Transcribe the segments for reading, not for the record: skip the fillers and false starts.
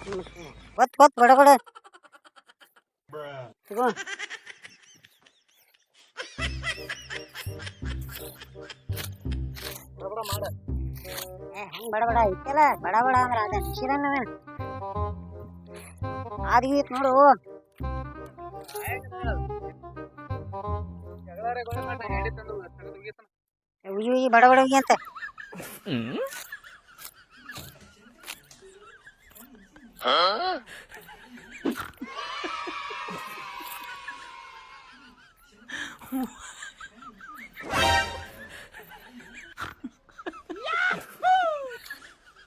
ಗೊತ್ತು ಗೊತ್ತು ಬಡ ಬಡ ತಗೋ ಹಂಗೆ ಬಡ ಬಡ ಐತಲ್ಲ ಬಡ ಬಡ ಅಂದ್ರೆ ಅದ ನಿಶಿರನ್ನ ಆದ್ಗೀತ್ ನೋಡು ಉಯಿ ಉಯಿ ಬಡ ಬಡ ಅಂತ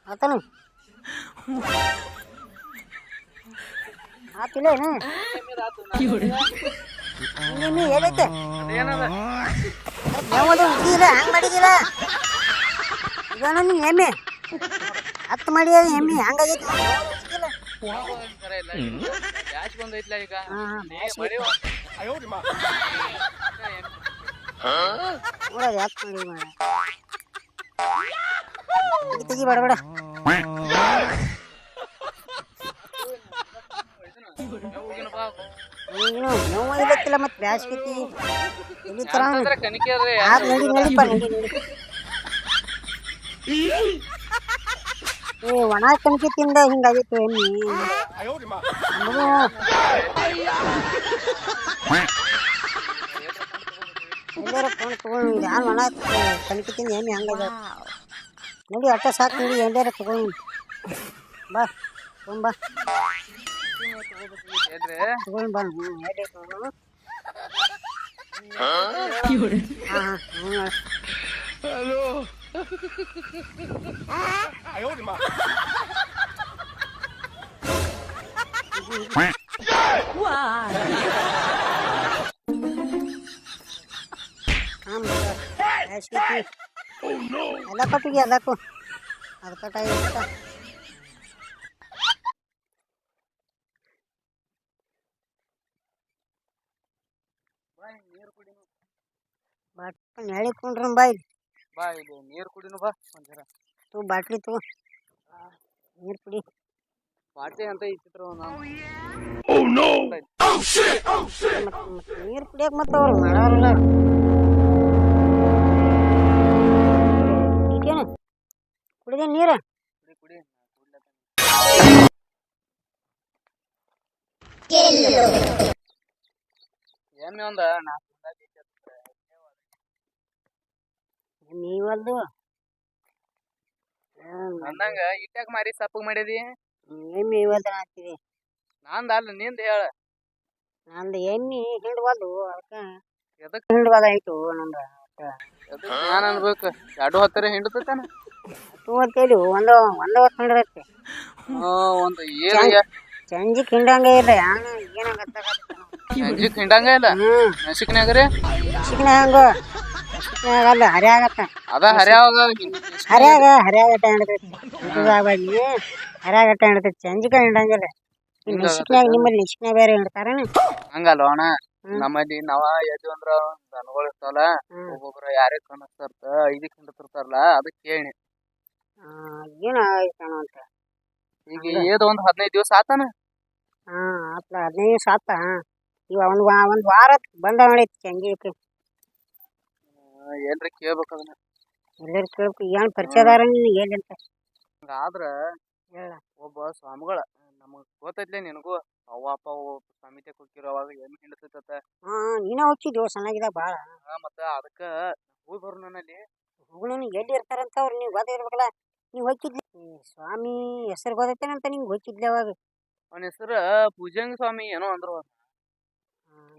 ಆತನು ಆತಿಲ್ಲ ಏನು ಏನೈತೆ ಯಾವುದು ಉದ್ದಿಲ್ಲ ಹಂಗೆ ಮಾಡಿದಿಲ್ಲ ಈಗ ನೀನು ಎಮ್ಮೆ ಹತ್ತು ಮಾಡಿ ಎಮ್ಮೆ ಹಂಗಾಗೈತಿ ನೋಡೋದು ಯಾಕೆ ಮಾಡಿ ತೆಗಿ ಬಡ ಬಡ ನೋವು ಇಲ್ಲತ್ತಿಲ್ಲ ಮತ್ತೆ ಬ್ಯಾಸ್ಕೈತಿ ಇಲ್ಲಿ ತರ ನಡಿ ನಡಿಪ್ಪ ನಡಿ ನಡಿ ಏ ಒಣ ಕಣಕಿ ತಿಂದ ಹಿಂಗಾಗಿತ್ತು ಎಮ್ಮಿ ಎಲ್ಲಾರ ಫೋನ್ ತಗೊಂಡು ಯಾರು ಒಣ ಕಣಕಿ ತಿಂದ ಎಮ್ಮಿ ಹಂಗಾಗ ನಡಿ ಅಟ್ಟ ಸಾಕು ನಡಿ ಎಲ್ಲಾರ ತಗೊಂಡು ಬಾ ತುಂಬ ತಗೊಂಡು ಬಾ ಎಲ್ಲ ಕೊಟ್ಟಿಗೆ ಎಲ್ಲಕ್ಕೂ ಅದು ಕಟ್ಟಾಗಿ ಬಾಟ್ಲಿ ಹೇಳಿಕೊಂಡ್ರ ಬಾಯ್ ಬಾ ಇಲ್ಲಿ ನೀರು ಕುಡಿನು ಬಾ ಒಂದ್ಸರ ತೂ ಬಾಟ್ಲಿ ತಗೋ ನೀರು ಕುಡಿ ಬಾಟ್ಲಿ ಅಂತ ಇತ್ತಿದ್ರು ನೀರು ಕುಡಿಯಕ್ಕೆ ಮತ್ತೆ ಅವ್ರು ಮಾಡೋರಲ್ಲ ಈಗೇನು ಕುಡಿದೆ ನೀರು ಕುಡಿ ಎಮ್ಮೆ ಒಂದ ನೀವಲ್ದು ಅಂದಂಗ ಇಟ್ಟಾಗ ಮಾರಿ ಸಪ್ಪಗ್ ಮಾಡಿದಿ ಎಮ್ಮಿ ಇವಲ್ದ ಹಾಕ್ತಿವಿ ನಂದ ಅಲ್ಲ ನಿಂದ ಹೇಳ ನಂದು ಎಮ್ಮಿ ಹಿಂಡ್ವಲ್ದು ಅದಕ್ಕೆ ಎದಕ್ ಹಿಂಡ್ವಲ್ಲ ಆಯ್ತು ನಂದು ನಾನು ಅನ್ಬೇಕು ಎರಡು ಹೊತ್ತರ ಹಿಂಡತಾನ ಟೂ ಅಂತೇಳಿ ಒಂದು ಹೊತ್ತು ಹಿಂಡದೈತಿ ಒಂದು ಏನು ಸಂಜಿಕ್ ಹಿಂಡಂಗೆ ಇಲ್ಲ ಸಂಜಿಕ್ ಹಿಂಡಂಗ ಇಲ್ಲ ಮೆಣಸಿಕ್ನಾಗ್ರಿ ಹಂಗ ಅಲ್ಲ ಹರಿಯಾಗತ್ತ ಅದ ಹರ್ಯಾವಾಗ ಹರಿಯಾಗಟ್ಟ ಹಿಂಡತೈತಿ ಹರಿಯಾಗಟ್ಟ ಹಿಂಡತೈತಿ ಸಂಜಿಕ ಹಿಂಡಂಗಿಲ್ಲ ನಿಶ್ಚಿಕ್ನಾಗ ನಿಮ್ಮಲ್ಲಿ ನಿಶ್ಚಿಕ್ನಾಗ ಬೇರೆ ಹಿಂಡ್ತಾರೇನು ಹಂಗಲ್ವ ಅಣ್ಣ ನಮ್ಮಲ್ಲಿ ನಾವ ಎದ್ದು ಅಂದ್ರ ದನಗಳು ಇರ್ತಾವಲ್ಲ ಒಬ್ಬೊಬ್ರ ಯಾರೇ ಕನಸ್ತಾರ್ತ ಇದಕ್ ಹಿಂಡತಿರ್ತಾರಲ್ಲ ಅದಕ್ಕೆ ಕೇಳಿ ಏನು ಆಯ್ತಾನ ಅಂತ ಈಗ ಏದ ಒಂದ್ 15 ದಿವಸ ಆತಾನ ಆತ್ಲ 15 ದಿವಸ ಆತ ಇವ ಒಂದ್ ವಾರ ಬಂದ ಮಾಡೈತಿ ಸಂಜಿಕ ಏನ್ರಿ ಕೇಳ್ಬೇಕು ಅದನ್ನ ಎಲ್ಲರೂ ಕೇಳ್ಬೇಕು ಏನ್ ಪರಿಚಯದಾರ ಏನಂತ ಹಂಗಾದ್ರ ಒಬ್ಬ ಸ್ವಾಮಿಗಳ ನಮಗ್ ಗೊತ್ತೈತ್ಲೆ ನಿನಗೂ ಅವ್ವಪ್ಪ ಸಮಿತಿ ಹೋಗಿರೋವಾಗ ಏನ್ ಹಿಂಡತೈತ ನೀನ ಹೋಗಿದ್ವು ಸಣ್ಣಗಿದ ಬಾಳ ಮತ್ತ ಅದಕ್ಕ ಹೋಗಿ ಬರು ನನ್ನಲ್ಲಿ ಹೋಗೋಣ ಎಲ್ಲಿ ಇರ್ತಾರಂತ ಅವ್ರು ನೀವು ಗೊತ್ತಿರ್ಬೇಕಲ್ಲ ನೀವು ಹೋಗಿದ್ಲಿ ಸ್ವಾಮಿ ಹೆಸರು ಗೊತ್ತೈತೇನಂತ ನಿಂಗೆ ಹೋಗಿದ್ಲಿ ಅವಾಗ ಅವನ ಹೆಸರು ಭುಜಂಗ ಸ್ವಾಮಿ ಏನೋ ಅಂದ್ರು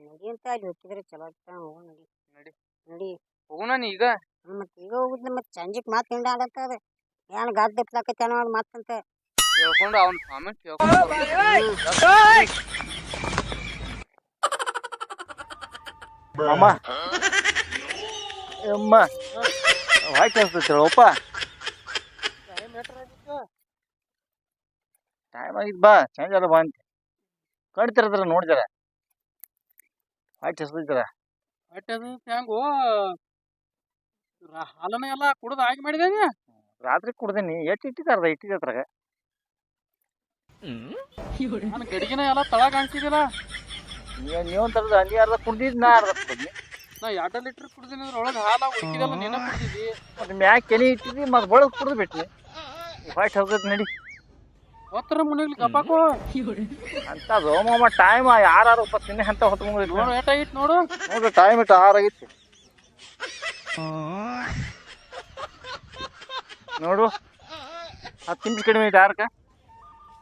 ನಡಿ ಅಂತ ಅಲ್ಲಿ ಹೋಗಿದ್ರೆ ಚಲೋ ಆಗ್ತಾ ಹೋಗೋಣ ನಡಿ ನಡಿ ನಡಿ ಹೋಗೋಣ ನೀ ಈಗ ಮತ್ತೆ ಈಗ ಹೋಗುದ್ಲ ಮತ್ತೆ ಸಂಜೆಗೆ ಮಾತು ಹಿಂಡ ಆಡಂತ ಅದ ಏನು ಗಾದ್ ದಪ್ಲಾಕೈತೆ ಅನ್ನೋ ಮಾತಂತ ಕೇಳ್ಕೊಂಡು ಅವ್ನ ಸ್ವಾಮಿ ಕೇಳ್ಕೊಂಡು ಅಮ್ಮ ಅಮ್ಮ ವಾಯ್ಸ್ ಕೇಳಿಸ್ತೈತಪ್ಪ ಟೈಮ್ ಆಗಿದ್ ಬಾ ಚೇಂಜ್ ಅದ ಬಾ ಅಂತ ಕಣ್ತಿರದ್ರ ನೋಡಿದಾರ ವಾಯ್ಸ್ ಕೇಳಿಸ್ತೈತಲ್ಲ ಹೆಂಗೋ ಹಾಲನ ಎಲ್ಲ ಕುಡ್ದು ಆಗಿ ಮಾಡಿದೇನೆ ರಾತ್ರಿ ಕುಡ್ದೇನಿ ಎಷ್ಟು ಇಟ್ಟಿದಾರದ ಇಟ್ಟಿದ್ರಾಗ ನನ್ನ ಗಡಿಗೆನ ಎಲ್ಲ ತಳಗ ಅನ್ಸಿದಿಲ್ಲ. ನೀವು ತರದ ನೀ ಅರ್ಧ ಕುಡ್ದಿದ್ ನಾ ಅರ್ಧ ಕುಡ್ದಿ. ನಾ 2 ಲೀಟರ್ ಕುಡ್ದಿನಿ ಅದ್ರ ಒಳಗೆ ಹಾಲ ಉಳ್ಕಿದೆಲ್ಲ ನೀನ ಕುಡ್ದಿದ್ದಿ. ಮತ್ತೆ ಮ್ಯಾಕ್ ಕೆಲಿ ಇಟ್ಟಿದ್ದಿ ಮತ್ತೆ ಬಳಗ್ ಕುಡ್ದು ಬಿಟ್ನಿ. ಹೊಟ್ಟೆ ಹೋಗದ್ ನಡಿ ಒತ್ತರ ಮುನಿಗ್ಲಿ ಗಪ್ಪಾಕೋ ಅಂತದು ಮಾಮ ಟೈಮ್ ಯಾರು ತಿನ್ನೆ ಅಂತ ಹೊತ್ತು ನೋಡು ಏಟಾಗಿತ್ತು ನೋಡು. ನೋಡ್ರಿ ಟೈಮ್ ಇಟ್ಟು 6 ಆಗಿತ್ತು ನೋಡು. 10 ನಿಮಿಷ ಕಡಿಮೆ ಐತೆ 6ಕ್ಕೆ.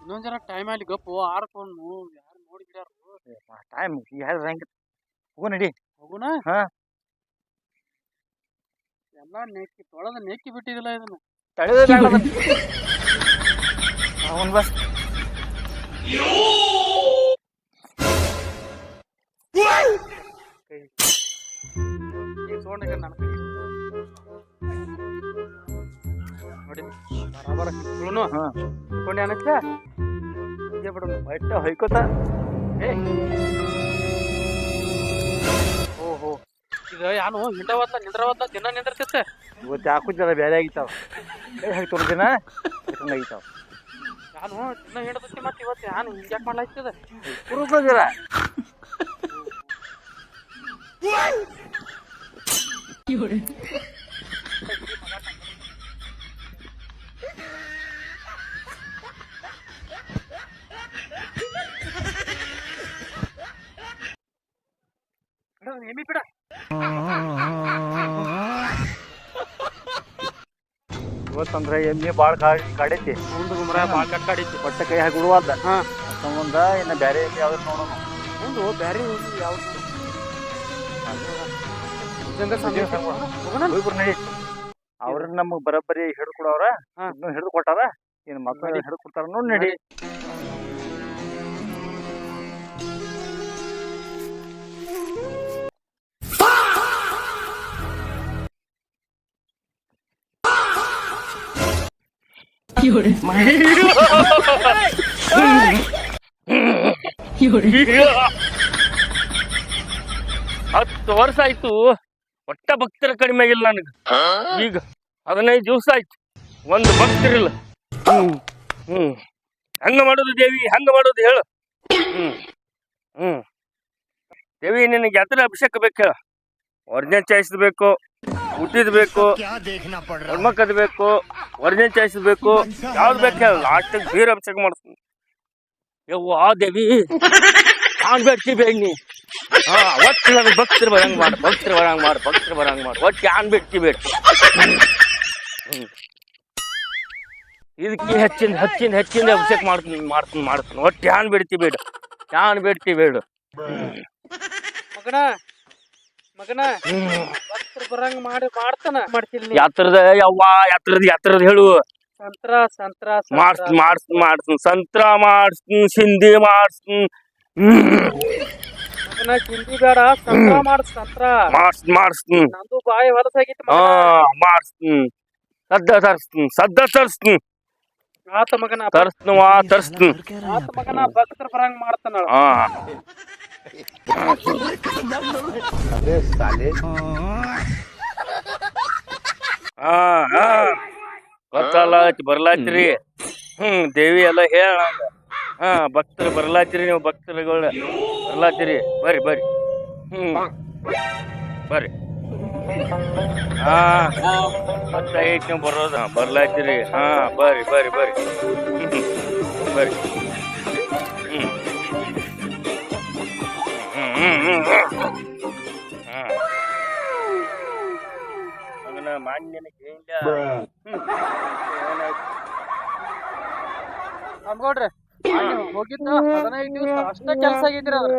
ಇನ್ನೊಂದ್ ಜರ ಟೈಮ್ ಅಲ್ಲಿ ಗಪ್ಪು ಆರ್ಕೊಂಡು ಯಾರು ನೋಡಿ ಬಿಡ್ಯಾರು. ಟೈಮ್ ಯಾರು ಹೆಂಗ ಹೋಗು ನಡಿ ಹೋಗುನ. ಹಾ ಎಲ್ಲ ನೆಕ್ಕಿ ತೊಳೆದ ನೆಕ್ಕಿ ಬಿಟ್ಟಿದಿಲ್ಲ ಇದನ್ನ. ತಡೆದ ಅವನ್ ಬಸ್ ನೋಡಿ ಬರಾಬರ ಕಿತ್ಕೊಳ್ಳೋನು. ಕಿತ್ಕೊಂಡೆ ಅನ್ನಕ್ಕೆ ಹೀಗೆ ಬಿಡೋನು. ಹೊಟ್ಟೆ ಹೊಯ್ಕೋತ ಓಹೋ ಇದು ಯಾನು ಹಿಂಡವತ್ತ ನಿಂದ್ರವತ್ತ ದಿನ ನಿಂದಿರ್ತಿತ್ತೆ. ಇವತ್ತು ಯಾಕೂ ಜರ ಬೇರೆ ಆಗಿತ್ತಾವ ಹಾಕ್ತವ್ರ ದಿನ ಆಗಿತ್ತಾವ. ನಾನು ದಿನ ಹಿಡದತ್ತಿ ಮತ್ತೆ ಇವತ್ತು ಯಾನು ಹಿಂಗ್ಯಾಕೆ ಮಾಡ್ಲಾಗ್ತದೆ. ಕುರುಕೋದಿರ ಎಮ್ಮಿ ಬಿಡ. ಇವತ್ತಂದ್ರೆ ಎಮ್ಮೆ ಭಾಳ ಕಾಡೈತಿ. ಮುಂದೆ ಗುಮ್ರ ಭಾಳ ಕಟ್ಕಾಡೈತಿ. ಹೊಟ್ಟೆ ಕೈ ಹಾಕಿ ಬಿಡುವಾದ ಹಾ ಸಂಬಂಧ ಇನ್ನು ಬೇರೆ ಎಮ್ಮೆ ಯಾವ್ದು ನೋಡೋಣ. ಒಂದು ಬೇರೆ ಯಾವ್ದು ಹೋಗ್ಬಿಡ್ರಿ ನಡಿ. ಅವ್ರ ನಮಗ್ ಬರೋಬ್ಬರಿ ಹಿಡಿದು ಕೊಡವ್ರ ಇನ್ನೂ ಹಿಡಿದು ಕೊಟ್ಟಾರ. ಇನ್ನು ಮಕ್ಕಳು ಹಿಡಿದು ಕೊಡ್ತಾರ ನೋಡಿ ನಡಿ. ಹತ್ತು ವರ್ಷ ಆಯ್ತು ಒಟ್ಟ ಭಕ್ತರ ಕಡಿಮೆ ಆಗಿಲ್ಲ ನನಗೆ. ಈಗ 15 ದಿವಸ ಆಯ್ತು ಒಂದು ಭಕ್ತರಿಲ್ಲ. ಹಂಗ ಮಾಡೋದು ದೇವಿ, ಹಂಗ ಮಾಡೋದು ಹೇಳು. ದೇವಿ ನಿನಗೆ ಯಾತ್ರ ಅಭಿಷೇಕ ಬೇಕು ಹೇಳ. ಒರಿಜಿನಲ್ ಚಾಯ್ಸ್ ಬೇಕು, ಹುಟ್ಟಿದ್ ಬೇಕು, ಹೆಣ್ಮಕ್ಕದ್ ಬೇಕು, ಒರಿಜಿನಲ್ ಚಾಯ್ಸ್ ಬೇಕು, ಯಾವ್ದು ಬೇಕು ಹೇಳ. ಲಾಸ್ಟ್ ಬೀರ ಅಭಿಷೇಕ ಮಾಡ್ತೀನಿ. ಯವ್ವ ದೇವಿ ನಾನ್ ಬೇಡ್ತಿ ಬೇಡ್ನಿ. ಒಟ್ಟು ನನಗೆ ಭಕ್ತರು ಬರಂಗ್ ಮಾಡು, ಭಕ್ತರು ಬರಂಗ್ ಮಾಡು, ಭಕ್ತರು ಬರಂಗ್ ಮಾಡು. ಒಟ್ಟು ಯಾನ್ ಬೇಡ್ತಿ ಬೇಡ. ಇದಕ್ಕೆ ಹೆಚ್ಚಿನ ಹೆಚ್ಚಿನ ಹೆಚ್ಚಿನ ಅಭಿಷೇಕ ಮಾಡ್ತೀನಿ. ಒಟ್ಟು ಯಾನ್ ಬೇಡ್ತಿ ಬೇಡ, ಯಾನ್ ಬೇಡ್ತಿ ಬೇಡ. ಮಗನ ಮಗನ ಭಕ್ತರು ಬರಂಗ್ ಮಾಡ್ತಾನ ಮಾಡ್ತಿಲ್ಲ. ಯಾತ್ರದ ಯವ್ವ ಯಾತ್ರದ ಹೇಳು. ಸಂತ್ರ ಸಂತ್ರ ಮಾಡಿಸ್ತೀನಿ ಸಂತ್ರ ಮಾಡಿಸ್ತೀನಿ, ಸಿಂಧಿ ಮಾಡಿಸ್ತೀನಿ. ಮಗನ ಚಿಂದಿ ಬೇಡ, ಸಂತ್ರ ಸಂತ್ರ ಮಾಡಿಸ್ತೀನಿ. ನಂದು ಬಾಯಿ ಹೊಲಸಾಗಿತ್ತು. ಮಾಡಿಸ್ತೀನಿ. ಸದ್ದ ತರಿಸ್ತೀನಿ. ಆತ ಮಗನ ತರಿಸ್ತೀನಿ. ಆತ ಮಗನ ಭಕ್ತರು ಬರಂಗ್ ಮಾಡ್ತಾನ. ಗೊತ್ತಲ್ಲ ಬರ್ಲಾತ್ರಿ. ದೇವಿ ಎಲ್ಲ ಹೇಳ. ಭಕ್ತರು ಬರ್ಲಾತ್ರಿ, ನೀವು ಭಕ್ತರುಗಳು ಬರ್ಲಾತ್ರಿ. ಬರ್ರಿ ಬರ್ರಿ ಬರ್ರಿ. ಮತ್ತೆ ಐತಿ ನೀವು ಬರೋದು ಬರ್ಲಾತ್ರಿ. ಬರ್ರಿ ಬರ್ರಿ ಬರ್ರಿ ಬರ್ರಿ. ಮಗನ ಮಾನ್ಯನ ಅನ್ಕೊಡ್ರಿ ಹೋಗಿದ್ದು 15 ದಿವಸ ಅಷ್ಟ ಕೆಲಸ ಆಗಿದ್ರಿ. ಅದ್ರ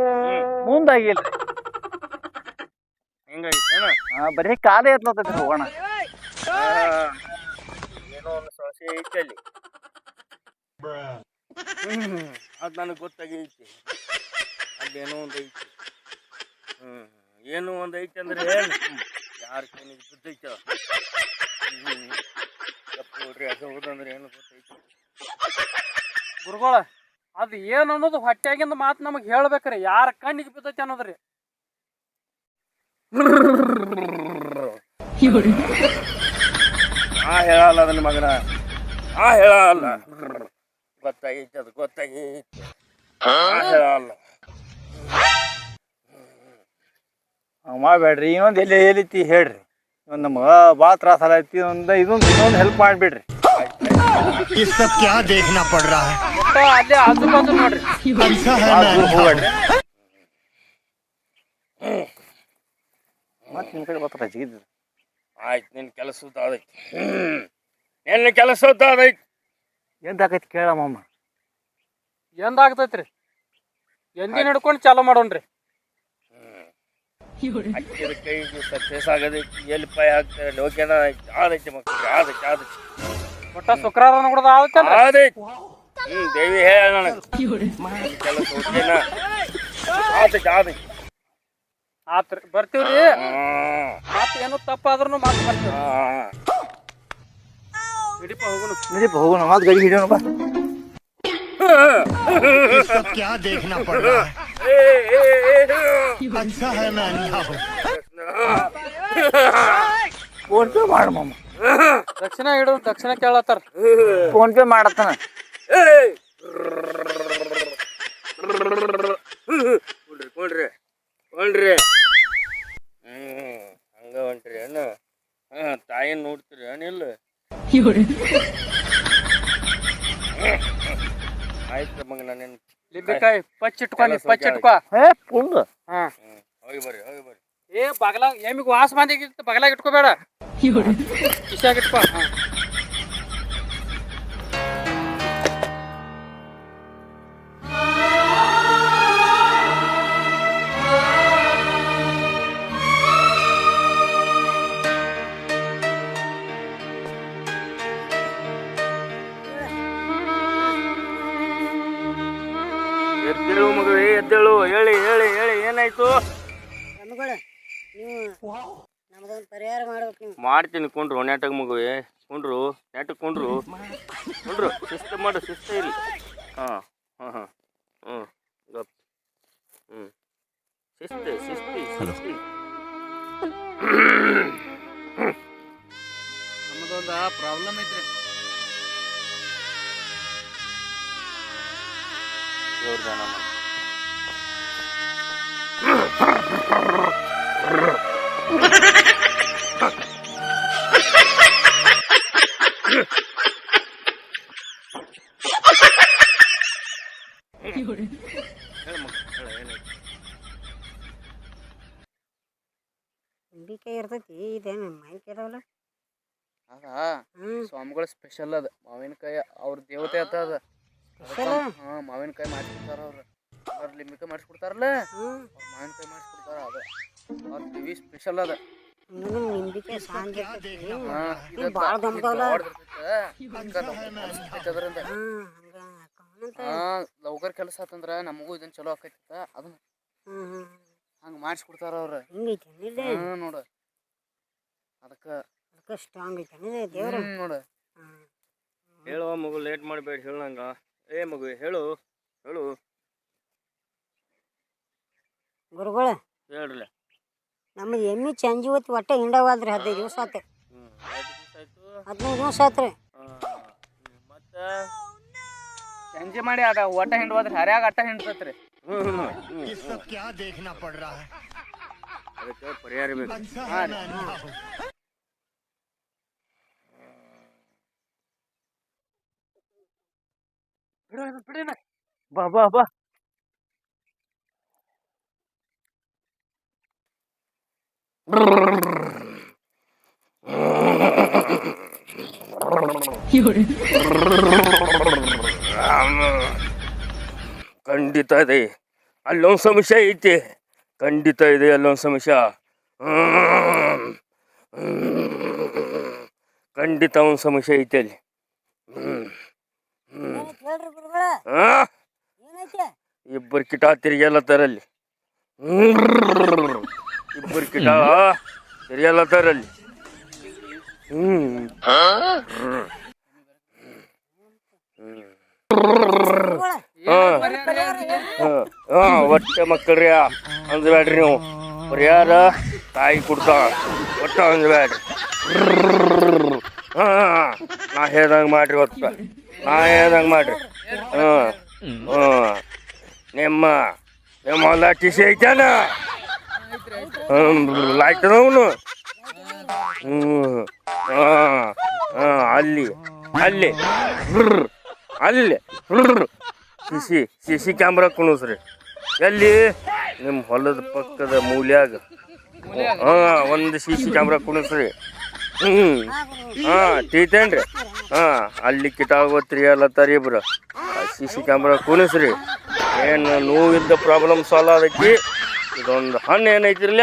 ಮುಂದಾಗಿಲ್ರಿ. ಹೆಂಗಾಯ್ತು ಬರೀ ಕಾಲೇ ಎತ್ಲತ್ತೈತ್ರಿ. ಹೋಗೋಣ. ಏನೋ ಒಂದು ಸಮಸ್ಯೆ ಐತಿ ಅಲ್ಲಿ. ಅದು ನನಗೆ ಗೊತ್ತಾಗೈತಿ. ಅಲ್ಲೇನೋ ಒಂದು ಐತಿ. ಏನೋ ಒಂದು ಐತಿ ಅಂದ್ರೆ ಯಾರ ಕೈನಿಗೆ ಬಿದ್ದೈತ. ನೋಡ್ರಿ ಅದು ಹೋದಂದ್ರೆ ಏನು ಗೊತ್ತೈತಿ. ಗುರುಗಳ ಅದು ಏನ್ ಅನ್ನೋದು ಹೊಟ್ಟೆಗಿಂದ ಮಾತು ನಮಗ್ ಹೇಳ್ಬೇಕ್ರಿ. ಯಾರ ಕಣ್ಣಿಗೆ ಬಿದ್ದೈತಿ ಅನ್ನೋದ್ರಿ. ಹೇಳಲ್ಲ ಅದನ್ನ ಮಗನ. ಹೇಳಲ್ಲ. ಗೊತ್ತಾಗೈತಿ ಅದು ಗೊತ್ತಾಗೈತಿ ಹೇಳಲ್ಲ ಮಾಡಬೇಡ್ರಿ. ಇನ್ನೊಂದು ಎಲ್ಲಿತಿ ಹೇಳ್ರಿ. ಇವತ್ತು ನಮ್ಗೆ ಭಾಳ ತ್ರಾಸ ಆಗೈತಿ. ಇನ್ನೊಂದು ಹೆಲ್ಪ್ ಮಾಡಿಬಿಡ್ರಿ. ये सब क्या देखना पड़ रहा है? ಅಲ್ಲೇ ಆಜು ಬಾಜು ನೋಡ್ರಿ. ऐसा है मैं ಹೋಗ್ಬೇಡ್ರಿ. ಮತ್ತೆ ನಿಮ್ಮ ಕಡೆ ಬರ್ತಾರ ಜಿಗಿದ್ರು. ಆಯ್ತು ನಿನ್ನ ಕೆಲಸ ಆದೈತಿ. ನಿನ್ನ ಕೆಲಸ ಆದೈತಿ. ಎಂದಾಕೈತಿ ಕೇಳಮ್ಮ. ಎಂದಾಗ್ತೈತ್ರಿ ಎಂದಿನ ಹಿಡ್ಕೊಂಡು ಚಾಲು ಮಾಡೋಣ್ರಿ. ಹಚ್ಚಿದ ಕೈಗೆ ಸಕ್ಸಸ್ ಆಗದೈತಿ. ಎಲ್ಲಿ ಪಾಯ ಹಾಕ್ತಾರೆ ಲೋಕೇನ ಆದೈತಿ ಮಕ್ಕಳಿಗೆ ಆದೈತಿ ಒಟ್ಟ ಶುಕ್ರವಾರ ಕೂಡ ಆಗುತ್ತಲ್ಲ. ಆದೈತಿ. ದೇವಿ ಹೇಳ ನನಗೆ ಕೆಲಸ ಓಕೆನಾ ಆದೈತಿ. ಆತ್ರಿ ಬರ್ತೀವ್ರಿ. ಮತ್ತೆ ಏನೋ ತಪ್ಪಾದ್ರೂ ಮಾತು ಬರ್ತೀವಿ. ಹಿಡಿಪ ಹೋಗೋಣ ಮತ್ತೆ ಗಡಿ ಹಿಡಿಯೋಣ ಬಾ. ये सब क्या देखना पड़ रहा है? अच्छा है मैं अंधा हूँ. ಫೋನ್ ಪೇ ಮಾಡು ಮಾಮ. ದಕ್ಷಿಣ ಹಿಡು ದಕ್ಷಿಣ ಕೇಳತ್ತಾರ. Phone pay ಮಾಡತ್ತಾನ. ಕೊಡ್ರಿ ಹಂಗ ಹೊಂಟ್ರಿ ಅಣ್ಣ. ತಾಯಿನ ನೋಡ್ತೀರಿ ಅಣ್ಣಿಲ್ಲ. ಆಯ್ತು ಮಗ ನಾನೇನು ಲಿಂಬೆಕಾಯಿ ಪಚ್ಚಿಟ್ಕೊ. ಫುಲ್ ಹಾ ಹೋಗಿ ಬರ್ರಿ ಏ ಬಗಲಾಗ ಏಮಿಗೆ ವಾಸ ಬಂದಿಗಿತ್ತು ಬಗಲಾಗ ಇಟ್ಕೋಬೇಡ. ಕಿಶಾಗ ಇಟ್ಕೊ. ಎದ್ದೇಳು ಮಗುವೆ ಎದ್ದೇಳು. ಹೇಳಿ ಏನಾಯ್ತು? ನಮ್ಗಳು ನೀವು ನಮ್ದೊಂದು ಪರಿಹಾರ ಮಾಡ್ಬೇಕು ನೀವು. ಮಾಡ್ತೀನಿ ಕೊಂಡ್ರು ನೆಟ್ಟಗೆ ಮಗುವೆ ನೆಟ್ಟಗೆ ಕೊಂಡ್ರು ಶಿಸ್ತು ಮಾಡು. ಶಿಸ್ತು ಇಲ್ಲ. ಹಾಂ ಗಪ್ ಶಿಸ್ತಿ ನಮ್ಮದೊಂದು ಪ್ರಾಬ್ಲಮ್ ಐತ್ರಿ. ದೇವ್ರದಾನ ಲಿಂಬೆಕಾಯಿ ಇರ್ತೈತಿ. ಇದೇನು ಮಾಹಿತಿ ಇದಾವಲ್ಲ. ಅದ ಸ್ವಾಮಿಗಳ ಸ್ಪೆಷಲ್ ಅದ ಮಾವಿನಕಾಯಿ. ಅವ್ರ ದೇವತೆ ಅದ ಅದ. ಹಾ ಮಾವಿನಕಾಯಿ ಮಾಡಿಸ್ಕೊಡ್ತಾರ ಅವ್ರ ಲಿಂಬೆಕಾಯಿ ಮಾಡಿಸ್ಕೊಡ್ತಾರಲ್ಲ. ಅವ್ರ ಮಾವಿನಕಾಯಿ ಮಾಡಿಸ್ಕೊಡ್ತಾರ. ಅದ ಅವ್ರ ದೇವಿ ಸ್ಪೆಷಲ್ ಅದ. ನಿಂಬಿಕೆ ಸಾಂಗ್ ಭಾಳ ಗಮದವಲ್ಲ. ಲೌಕರ್ ಕೆಲಸ ಆತಂದ್ರ ನಮಗೂ ಇದನ್ನ ಚಲೋ ಆಕೈತಿ. ಅದನ್ನ ಹಂಗ ಮಾಡಿಸ್ಕೊಡ್ತಾರ ಅವ್ರ. ಹಿಂಗೈತಿ ನೋಡ ಅದಕ್ಕ ಸ್ಟ್ರಾಂಗ್ ಐತಿ ದೇವ್ರ. ನೋಡ ಹೇಳುವ ಮಗು ಲೇಟ್ ಮಾಡಬೇಡಿ. ಹೇಳಂಗ ಏ ಮಗು ಹೇಳು ಗುರುಗಳ ಹೇಳ್ರಲ್ಲ. ನಮ್ದು ಎಮ್ಮಿ ಚಂಜಿ ಹೊತ್ತು ಒಟ್ಟೆ ಹಿಂಡವಾದ್ರಿ 15 ದಿವಸ ಆತ. 15 ದಿವಸ ಆತ್ರಿ. ಮತ್ತೆ ಸಂಜೆ ಮಾಡಿ ಅದ ಒಟ್ಟ ಹಿಂಡವಾದ್ರಿ ಹರ್ಯಾಗ ಅಟ್ಟ ಹಿಂಡ್ತತ್ರಿ. ये सब क्या देखना पड़ रहा है? ಅದಕ್ಕೆ ಪರಿಹಾರ ಬೇಕು. अच्छा है मैं अंधा हूँ. ಬಾ ಖಂಡಿತ ಇದೆ ಅಲ್ಲೊಂದು ಸಮಸ್ಯೆ ಐತಿ. ಖಂಡಿತ ಇದೆ ಅಲ್ಲೊಂದು ಸಮಸ್ಯೆ. ಖಂಡಿತ ಒಂದು ಸಮಸ್ಯೆ ಐತಿ ಅಲ್ಲಿ. ಹೇಳ್ರಿ ಗುರುಗಳ ಏನೈತಿ? ಇಬ್ಬರು ಕಿಟ ತಿರುಗಿಯಲ್ಲತ್ತಾರಲ್ಲಿ. ಇಬ್ಬರು ಕಿಟ ತಿರುಗಿಯಲ್ಲತ್ತಾರಲ್ಲಿ. ಒಟ್ಟೆ ಮಕ್ಕಳ್ರಿ ಅಂದ್ಬೇಡ್ರಿ ನೀವು. ಪರಿಹಾರ ತಾಯಿ ಕೊಡ್ತಾಳ. ಒಟ್ಟ ಅಂದ್ಬೇಡ್ರಿ. ನಾ ಹೇಳ್ದಂಗೆ ಮಾಡ್ರಿ. ಒಟ್ಟು ನಾ ಹೇಳ್ದಂಗೆ ಮಾಡ್ರಿ. ನಿಮ್ಮ ಹೊಲ ಟಿಸಿ ಐತೇನ? ಆಯ್ತದ ಅವನು. ಅಲ್ಲಿ ಅಲ್ಲಿ ಅಲ್ಲಿ ಸಿ ಕ್ಯಾಮ್ರಾ ಕುಣಿಸ್ರಿ. ಎಲ್ಲಿ? ನಿಮ್ಮ ಹೊಲದ ಪಕ್ಕದ ಮೂಲ್ಯಾಗ ಒಂದು ಸಿ ಕ್ಯಾಮ್ರಾ ಕುಣಿಸ್ರಿ. ತೀತೇನ್ರಿ? ಅಲ್ಲಿ ಕಿಟಾಗೋತ್ರಿ ಅಲ್ಲತ್ತಾರ ಇಬ್ರು. ಸಿ ಕ್ಯಾಮ್ರಾ ಕುಣಿಸ್ರಿ. ಏನು ನೋವಿದ್ದ ಪ್ರಾಬ್ಲಮ್ ಸಾಲ್ವ್ ಆದೈತಿ. ಇದೊಂದು ಹಣ್ಣು ಏನೈತಿರ್ಲ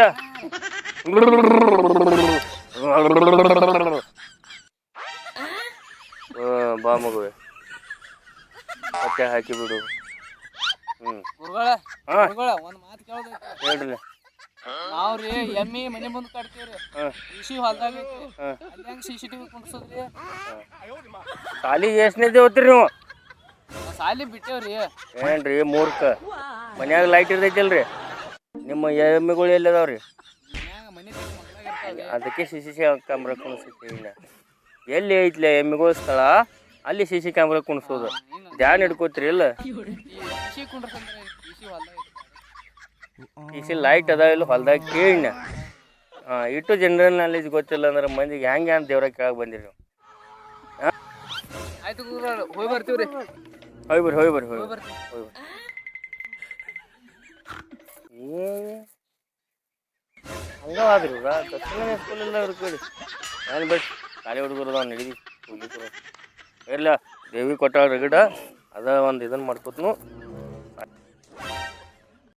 ಬಾ ಮಗುವೆ ಮತ್ತೆ ಹಾಕಿ ಬಿಡು. ಒಂದ್ ಮಾತು ಕೇಳೋದೈತಿ ಹೇಳ್ರಿ. ನಾವ್ರಿ ಎಮ್ಮಿ ಮನೆ ಮುಂದೆ ಕಟ್ತೀವ್ರಿ. ಕೃಷಿ ಹೊಲ್ದಾಗ ಅಲ್ಲಿ ಹೆಂಗ್ CCTV ಕುಂಡ್ಸೋದ್ರಿ? ಸಾಲಿಗೆ ಎಷ್ಟನೇದೇ ಓದ್ತೀರಿ ನೀವು? ಸಾಲಿ ಬಿಟ್ಟೇವ್ರಿ. ಏನ್ರಿ ಮೂರ್ಖ, ಮನ್ಯಾಗ ಲೈಟ್ ಇರ್ತೈತಿಲ್ರಿ? ನಿಮ್ಮ ಎಮ್ಮೆಗಳು ಎಲ್ಲಿ ಅದಾವ್ರಿ? ಮನೆ ಅದಕ್ಕೆ ಸಿ ಕ್ಯಾಮ್ರಾ ಕುಣಿಸ್ತೀವಿ. ಎಲ್ಲಿ ಐತ್ಲೆ ಎಮ್ಮೆಗಳ ಸ್ಥಳ ಅಲ್ಲಿ ಸಿ ಕ್ಯಾಮ್ರಾ ಕುಣಿಸೋದು. ಧ್ಯಾನ ಹಿಡ್ಕೋತೀರಿ ಇಲ್ಲ? ಕೃಷಿ ಕುಂಡ್ರಸಂದ್ರೆ ಕೃಷಿ ಹೊಲ್ದಾಗ ಲೈಟ್ ಅದಾವ ಇಲ್ಲ ಹೊಲ್ದಾಗ ಕೇಳಿನ. ಇಟ್ಟು ಜನರಲ್ ನಾಲೆಜ್ ಗೊತ್ತಿಲ್ಲ ಅಂದ್ರೆ ಮಂದಿಗೆ ಹೆಂಗೆ ಅಂತ ದೇವ್ರಾಗ ಕೇಳಕ್ ಬಂದಿರಿ ನೀವು? ಆಯ್ತು ಹೋಗಿ ಬರ್ತೀವ್ರಿ. ಹೋಗಿ ಬರ್ರಿ ಹೋಗಿ ಬರ್ರಿ ಹೋಗಿ ಬರ್ರಿ. ಹಂಗಾದ್ರಿ ದಕ್ಷಿಣ ಸ್ಕೂಲ್ ಎಲ್ಲ ಅವ್ರು ಕೇಳಿ ನಾನು ಬಿಟ್ಟು ಶಾಲೆ ಹುಡುಗರು ಅದಾವ ನಡೀವಿ ಹೋಗ್ಲಿಕ್ಕೆ. ಇಲ್ಲ ದೇವಿ ಕೊಟ್ಟಾಳ ಗಿಡ ಅದ ಒಂದು ಇದನ್ನು ಮಾಡ್ಕೊತ್ನು.